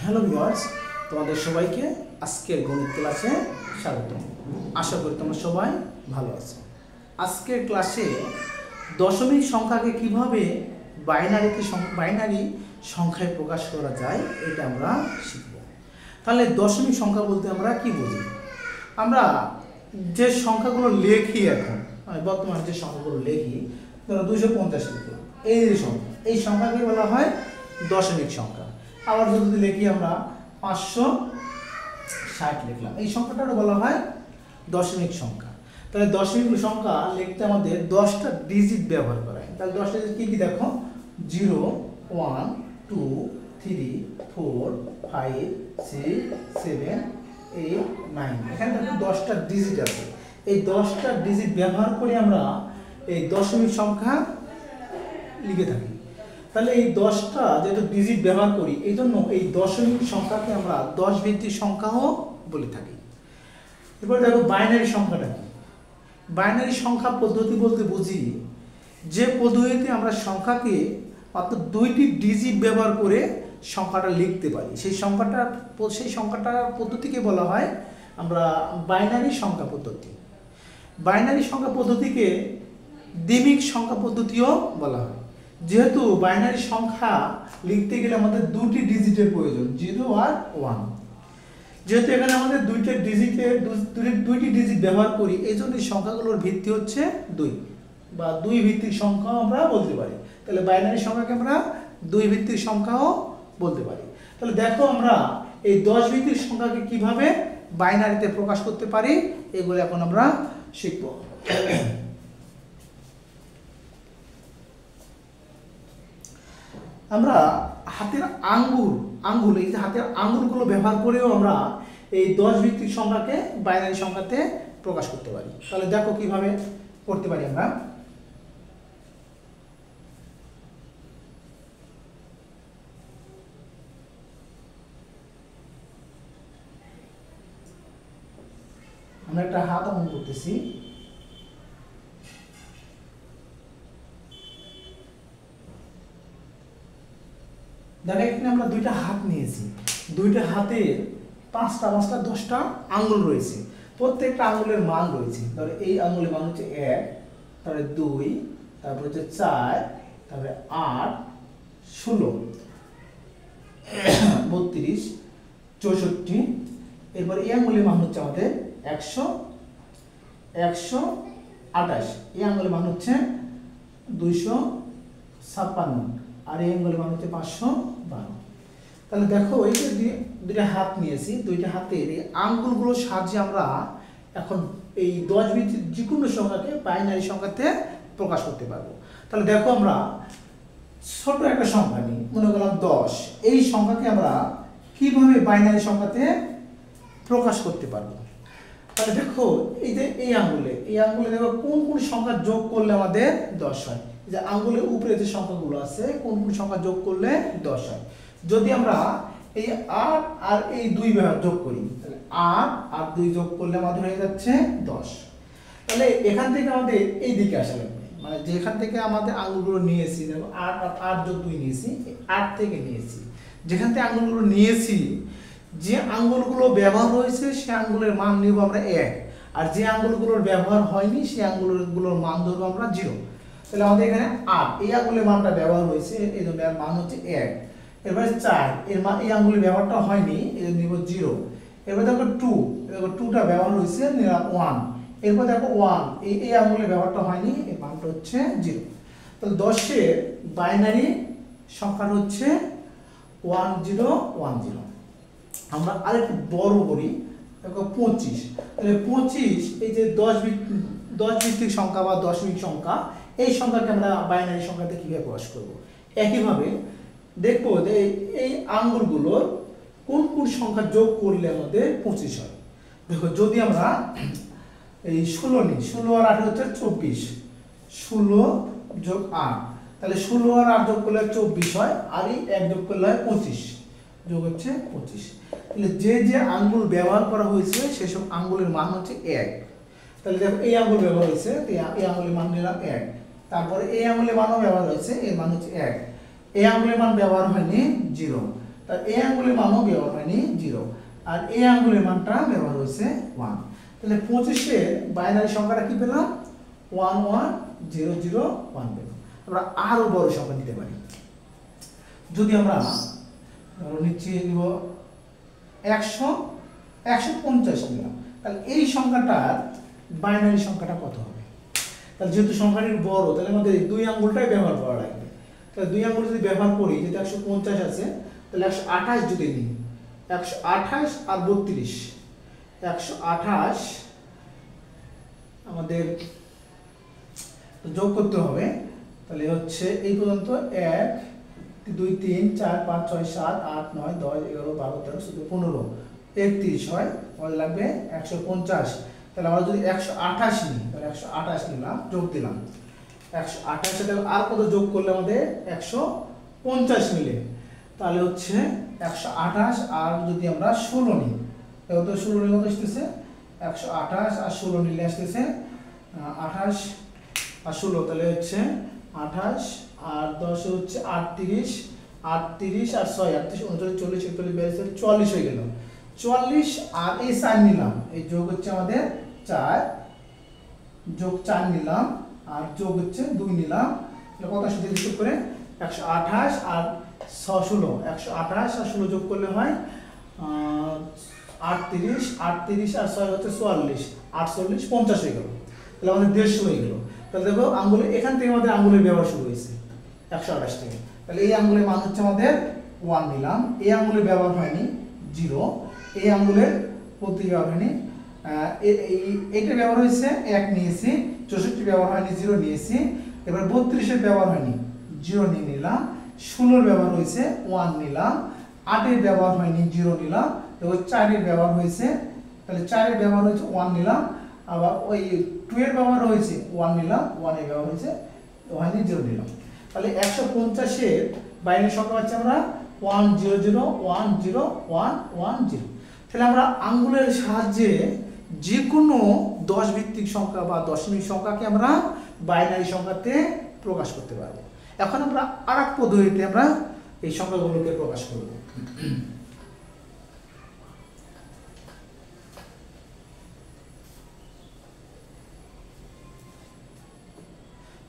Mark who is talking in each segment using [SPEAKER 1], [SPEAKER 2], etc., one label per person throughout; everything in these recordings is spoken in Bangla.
[SPEAKER 1] হ্যালো ভিউয়ার্স, তোমাদের সবাইকে আজকের গণিত ক্লাসে স্বাগত। আশা করি তোমরা সবাই ভালো আছো। আজকের ক্লাসে দশমিক সংখ্যাকে কিভাবে বাইনারি সংখ্যায় প্রকাশ করা যায় এটা আমরা শিখব। তাহলে দশমিক সংখ্যা বলতে আমরা কি বুঝি? আমরা যে সংখ্যাগুলো লেখি এখন বর্তমানে যে সংখ্যাগুলো লেখি, ধরো 250 লিখলাম, এই সংখ্যাকে বলা হয় দশমিক সংখ্যা। আবার যদি লিখি আমরা 560 লিখলাম, এই সংখ্যাটা বলা হয় দশমিক সংখ্যা। তাহলে দশমিক সংখ্যা লিখতে আমাদের 10টা ডিজিট ব্যবহার করা হয়। তাহলে 10টা ডিজিট কি কি দেখো, 0 1 2 3 4 5 6 7 8 9, এখানে দেখো 10টা ডিজিট আছে। এই 10টা ডিজিট ব্যবহার করে আমরা এই দশমিক সংখ্যা লিখে থাকি। তাহলে এই 10টা যেহেতু ডিজিট ব্যবহার করি, এই জন্য এই দশমিক সংখ্যাকে আমরা 10 ভিত্তিক সংখ্যাও বলে থাকি। এরপর দেখো বাইনারি সংখ্যাটা কি। বাইনারি সংখ্যা পদ্ধতি বলতে বুঝি যে পদ্ধতিতে আমরা সংখ্যাকে মাত্র 2টি ডিজিট ব্যবহার করে সংখ্যাটা লিখতে পারি, সেই সংখ্যাটার পদ্ধতিকে বলা হয় আমরা বাইনারি সংখ্যা পদ্ধতি। বাইনারি সংখ্যা পদ্ধতিকে দ্বিমিক সংখ্যা পদ্ধতিও বলা হয়। যেহেতু বাইনারি সংখ্যা লিখতে গেলে আমাদের 2টি ডিজিটের প্রয়োজন, 0 আর 1। যেহেতু এখানে আমাদের 2টি ডিজিট ব্যবহার করি, এই জন্য সংখ্যাগুলোর ভিত্তি হচ্ছে 2 বা 2 ভিত্তিক সংখ্যাও আমরা বলতে পারি। তাহলে বাইনারি সংখ্যাকে আমরা 2 ভিত্তিক সংখ্যাও বলতে পারি। তাহলে দেখো আমরা এই 10 ভিত্তিক সংখ্যাকে কিভাবে বাইনারিতে প্রকাশ করতে পারি, এগুলো এখন আমরা শিখব। আমরা হাতের আঙ্গুল এই যে হাতের আঙ্গুলগুলো ব্যবহার করেও আমরা এই 10 ভিত্তিক সংখ্যাকে বাইনারি সংখ্যাতে প্রকাশ করতে পারি। তাহলে দেখো কিভাবে করতে পারি। আমরা একটা হাত অঙ্কন করতেছি। দেখো এখানে আমরা 2টা হাত নিয়েছি, 2টা হাতের 5টা 10টা আঙ্গুল রয়েছে, প্রত্যেকটা আঙ্গুলের মান রয়েছে। ধরো এই আঙ্গুলের মান হচ্ছে 1, তারপরে 2, তারপরে হচ্ছে 4, তারপরে 8 16 32 64, এরপর এই আঙ্গুলের মান হচ্ছে আমাদের 128, এই আঙ্গুলের মান হচ্ছে 256, আর এই আঙ্গুলের মান হচ্ছে 512। তাহলে দেখো এই যে 2টা হাত নিয়েছি, 2টা হাতের এই আঙ্গুলগুলোর সাহায্যে আমরা এখন এই 10 ভিত্তিক যে কোনো সংখ্যাকে বাইনারি সংখ্যাতে প্রকাশ করতে পারবো। তাহলে দেখো আমরা ছোট একটা সংখ্যা নিই, মনে করলাম 10, এই সংখ্যাকে আমরা কিভাবে বাইনারি সংখ্যাতে প্রকাশ করতে পারবো। তাহলে দেখো এই যে এই আঙ্গুলে দেখো কোন কোন সংখ্যা যোগ করলে আমাদের 10 হয়। যে আঙ্গুলের উপরে যে সংখ্যাগুলো আছে, কোন কোন সংখ্যা যোগ করলে 10 হয়। যদি আমরা এই 8 আর এই 2 যোগ করি, তাহলে 8 আর 2 যোগ করলে আমাদের হয়ে যাচ্ছে 10। তাহলে এখান থেকে আমাদের এই দিকে আসা লাগবে, মানে যেখান থেকে আমাদের আঙ্গুলগুলো নিয়েছি, দেখো 8 আর 8 যোগ 2 নিয়েছি, 8 থেকে নিয়েছি, যেখান থেকে আঙ্গুলগুলো নিয়েছি, যে আঙ্গুলগুলো ব্যবহার হয়েছে সে আঙ্গুলের মান নিব আমরা 1, আর যে আঙ্গুলগুলোর ব্যবহার হয়নি সেই আঙ্গুলগুলোর মান ধরবো আমরা 0। তাহলে আমাদের এখানে 8, এই আঙ্গুলের মানটা ব্যবহার হয়েছে, এই জন্য এর মান হচ্ছে 1। এরপরে 4, এর মান এই আঙ্গুলের ব্যবহারটা হয়নি, এই জন্য নিব 0। এরপর দেখো 2, দেখো 2টা ব্যবহার হয়েছে, নিলাম 1। এরপর দেখো 1, এই আঙ্গুলের ব্যবহারটা হয়নি, এর মানটা হচ্ছে 0। তাহলে 10-এর বাইনারি সংখ্যা হচ্ছে 1010। আমরা আরেকটু বড় করি, দেখো 25। তাহলে 25 এই যে 10 ভিত্তিক সংখ্যা বা দশমিক সংখ্যা, এই সংখ্যাকে আমরা বাইনারি সংখ্যাতে কিভাবে প্রকাশ করব। একইভাবে দেখবো যে এই আঙ্গুলগুলোর কোন কোন সংখ্যা যোগ করলে আমাদের 25 হয়। দেখো যদি আমরা এই 16 নিই, 16 আর 8 হচ্ছে 24, 16 যোগ 8, তাহলে 16 আর 8 যোগ করলে 24 হয়, আর এই 1 যোগ করলে হয় 25, যোগ হচ্ছে 25। তাহলে যে যে আঙ্গুল ব্যবহার করা হয়েছে সেসব আঙ্গুলের মান হচ্ছে 1। তাহলে দেখো এই আঙ্গুল ব্যবহার হয়েছে, এই আঙ্গুলের মান নিলাম 1, তারপরে এই আঙ্গুলের মানও ব্যবহার হয়েছে, এর মান হচ্ছে 1, এই আঙ্গুলের মান ব্যবহার হয়নি 0, তার এই আঙ্গুলের মানও ব্যবহার হয়নি 0, আর এই আঙ্গুলের মানটা ব্যবহার হয়েছে 1। তাহলে 25-এর বাইনারি সংখ্যাটা কি পেলাম? 11001 পেলাম। আমরা আরো বড় সংখ্যা নিতে পারি। যদি আমরা নিচে নিব 150 নিলাম, তাহলে এই সংখ্যাটার বাইনারি সংখ্যাটা কত হবে? তাহলে যেহেতু সংখ্যাটি বড়, তাহলে আমাদের দুই আঙ্গুলটাই ব্যবহার করা লাগবে। তাহলে দুই আঙ্গুল যদি ব্যবহার করি, যেহেতু 150 আছে, তাহলে 128 যদি নিই, 128 আর 32, 128 আমাদের যোগ করতে হবে। তাহলে হচ্ছে এই পর্যন্ত 1 2 3 4 5 6 7 8 9 10 11 12 13 14 15 31 হয়, আমাদের লাগবে 150। তাহলে আমরা যদি 128 নিই, তাহলে 128 নিলাম, যোগ দিলাম 128 সাথে আর কত যোগ করলে আমাদের 150 মিলে, তাহলে হচ্ছে 128 আর যদি আমরা 16 নিই, তাহলে তো 16 নিলে কত আসতেছে? 128 আর 16 নিলে আসতেছে 28 আর 16, তাহলে হচ্ছে 28 আর 10 হচ্ছে 38, 38 আর 6 38 39 40 41 42 44 হয়ে গেল। 44 আর এই 4 নিলাম, এই যোগ হচ্ছে আমাদের 4, যোগ 4 নিলাম আর যোগ হচ্ছে 2 নিলাম, তাহলে কত সাথে যোগ করে 128 আর 16, 128 আর 16 যোগ করলে হয় 38, 38 আর 6 হচ্ছে 44, 48 50 হয়ে গেল। তাহলে আমাদের 150 হয়ে গেল। তাহলে দেখো আঙ্গুলে এখান থেকে আমাদের আঙ্গুলের ব্যবহার শুরু হয়েছে 128 থেকে। তাহলে এই আঙ্গুলের মান হচ্ছে আমাদের 1 নিলাম, এই আঙ্গুলের ব্যবহার হয়নি 0, এই আঙ্গুলের প্রতি ব্যবহার হয়নি, এইটা ব্যবহার হয়েছে 1 নিয়েছি, 64 ব্যবহার হয়নি 0 নিয়েছি, এবার 32-এর ব্যবহার হয়নি 0 নিয়ে নিলাম, 16-এর ব্যবহার হয়েছে 1 নিলাম, 8-এর ব্যবহার হয়নি 0 নিলাম, এবার 4-এর ব্যবহার হয়েছে, তাহলে 4-এর ব্যবহার হয়েছে 1 নিলাম, আবার ওই 2-এর ব্যবহার হয়েছে 1 নিলাম, 1-এর ব্যবহার হয়েছে হয়নি 0 নিলাম। তাহলে 150-এর বাইনারি সংখ্যা পাচ্ছি আমরা 100101110। তাহলে আমরা আঙ্গুলের সাহায্যে যে কোনো 10 ভিত্তিক সংখ্যা বা দশমিক সংখ্যাকে আমরা বাইনারি সংখ্যাতে প্রকাশ করতে পারবো। এখন আমরা আরেক পদ্ধতিতে আমরা এই সংখ্যাগুলোকে প্রকাশ করব।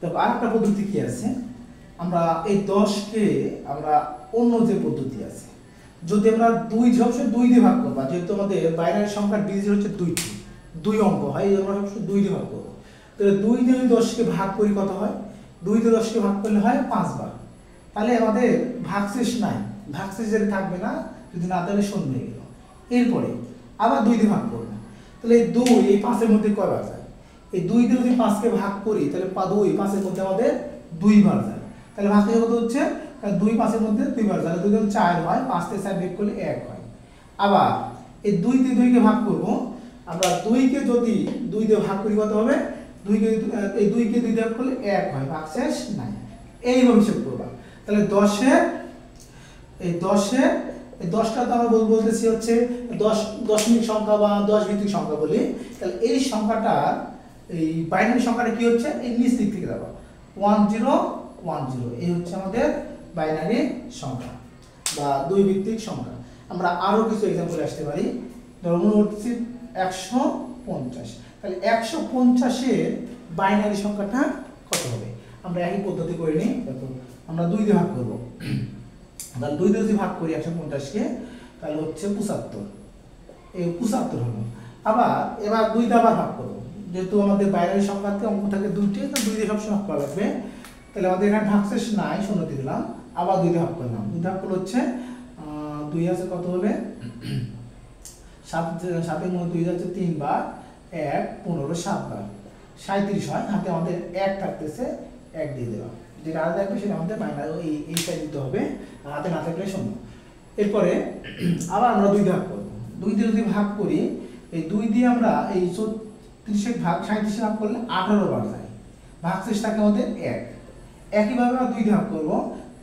[SPEAKER 1] দেখো আরেকটা পদ্ধতি কি আছে, আমরা এই 10-কে আমরা অন্য যে পদ্ধতি আছে, যদি আমরা 2 দিয়ে ভাগ করব, যেহেতু আমাদের বাইনারি সংখ্যার ডিজিট হচ্ছে 2টি, 2 অঙ্ক হয়, এই আমরা সবসময় 2 দিয়ে ভাগ করব। তাহলে 2 দিয়ে যদি 10-কে ভাগ করি কত হয়? 2 দিয়ে 10-কে ভাগ করলে হয় 5 বার। তাহলে আমাদের ভাগশেষ নাই, ভাগশেষ যেটা থাকবে না, যদি না তাহলে শূন্য হয়ে গেল। এরপরে আবার 2 দিয়ে ভাগ করব, তাহলে এই 2 এই 5-এর মধ্যে কয়বার যায়? এই 2 দিয়ে যদি 5-কে ভাগ করি, তাহলে 2 5-এর মধ্যে আমাদের 2 বার যায়। তাহলে ভাগশেষ কত হচ্ছে? 2 5-এর মধ্যে 2 বার যায়, 2 দিয়ে 4 হয়, 5 থেকে 4 বিয়োগ করলে 1 হয়। আবার এই 2 দিয়ে 2-কে ভাগ করব, আমরা 2-কে যদি 2 দিয়ে ভাগ করি কত হবে? 2-কে এই 2-কে 2 দিয়ে ভাগ করলে 1 হয়, ভাগশেষ নাই। এইভাবে হিসাব করবা। তাহলে 10টা তো আমরা বলতেছি হচ্ছে 10 দশমিক সংখ্যা বা 10 ভিত্তিক সংখ্যা বলি। তাহলে এই সংখ্যাটা, এই বাইনারি সংখ্যাটা কি হচ্ছে? এই নিচ দিক থেকে যাবা 1010, এই হচ্ছে আমাদের বাইনারি সংখ্যা বা 2 ভিত্তিক সংখ্যা। আমরা আরো কিছু एग्जांपल আসতে পারি। ধরুন হচ্ছে 150, তাহলে 150-এর বাইনারি সংখ্যাটা কত হবে? আমরা একই পদ্ধতি করে নিই। দেখো আমরা 2 দিয়ে ভাগ করব, তাহলে 2 দিয়ে যদি ভাগ করি 150-কে, তাহলে হচ্ছে 75, এই 75 হলো। এবার 2 দিয়ে আবার ভাগ করব, যেহেতু আমাদের বাইনারি সংখ্যাতে অঙ্ক থাকে 2টি, তো 2 দিয়ে সবসময় ভাগ করা লাগবে। তাহলে আমাদের এখানে ভাগশেষ নাই, 0 দিয়ে দিলাম, আবার 2 দিয়ে ভাগ করলাম। 2 ভাগ করলে হচ্ছে 2 আছে কত হবে? 7-এর মধ্যে 2 যাচ্ছে 3 বার, 1 15 7 বার 37 হয়। হাতে আমাদের 1 থাকতেছে, 1 দিয়ে দিলাম, যেটা আলাদা থাকবে সেটা আমাদের বাইনারি এই সাইড দিতে হবে, আর হাতে না থাকলে 0। এরপরে আবার আমরা 2 দিয়ে ভাগ করব। 2 দিয়ে যদি ভাগ করি, এই 2 দিয়ে আমরা এই 30-এর ভাগ 37 ভাগ করলে 18 বার যায়, ভাগশেষ থাকে আমাদের 1। একইভাবে আমরা 2 দিয়ে ভাগ করব,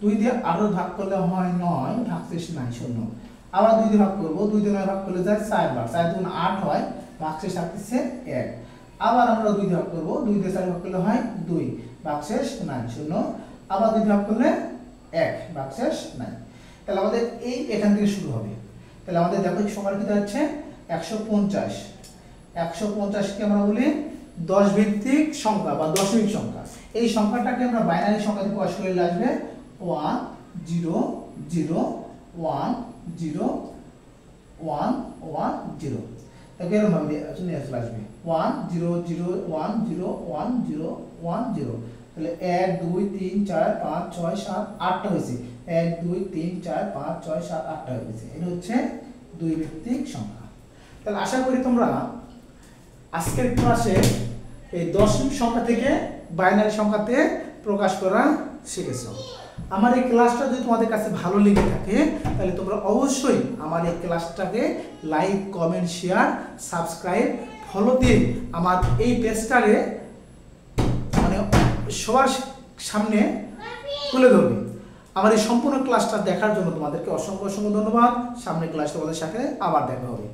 [SPEAKER 1] 2 দিয়ে 18 ভাগ করলে হয় 9, ভাগশেষ নাই, 0। আবার 2 দিয়ে ভাগ করব, 2 দিয়ে 9 ভাগ করলে যায় 4 বার, 4 × 8 হয়, ভাগশেষ থাকতেছে 1। আবার আমরা 2 দিয়ে ভাগ করব, 2 দিয়ে 4 ভাগ করলে হয় 2, ভাগশেষ নাই, 0। আবার 2 দিয়ে ভাগ করলে 1, ভাগশেষ নাই। তাহলে আমাদের এই এখান থেকে শুরু হবে। তাহলে আমাদের দেখো এই সংখ্যাটা কি দাঁড়াচ্ছে 150। 150কে আমরা বলি 10 ভিত্তিক সংখ্যা বা দশমিক সংখ্যা। এই সংখ্যাটাকে আমরা বাইনারি সংখ্যাতে প্রকাশ করলে আসবে 1 0 0 1 0 1 1 0। তাহলে এরকম ভাবে নিয়ে আসলে আসবে 1 0 0 1 0 1 0 1 0। তাহলে 1 2 3 4 5 6 7 8টা হয়েছে। 1 2 3 4 5 6 7 8টা হয়েছে। এটা হচ্ছে 2 ভিত্তিক সংখ্যা। তাহলে আশা করি তোমরা আজকের ক্লাসে এই দশমিক সংখ্যা থেকে বাইনারি সংখ্যাতে প্রকাশ করা শিখেছো। আমার এই ক্লাসটা যদি তোমাদের কাছে ভালো লেগে থাকে তাহলে তোমরা অবশ্যই আমার এই ক্লাসটাকে like comment share subscribe follow দিয়ে আমার এই পেজটাকে মানে সবার সামনে তুলে ধরবে। আমার এই সম্পূর্ণ ক্লাসটা দেখার জন্য তোমাদেরকে অসংখ্য অসংখ্য ধন্যবাদ। সামনের ক্লাসে তোমাদের সাথে আবার দেখা হবে।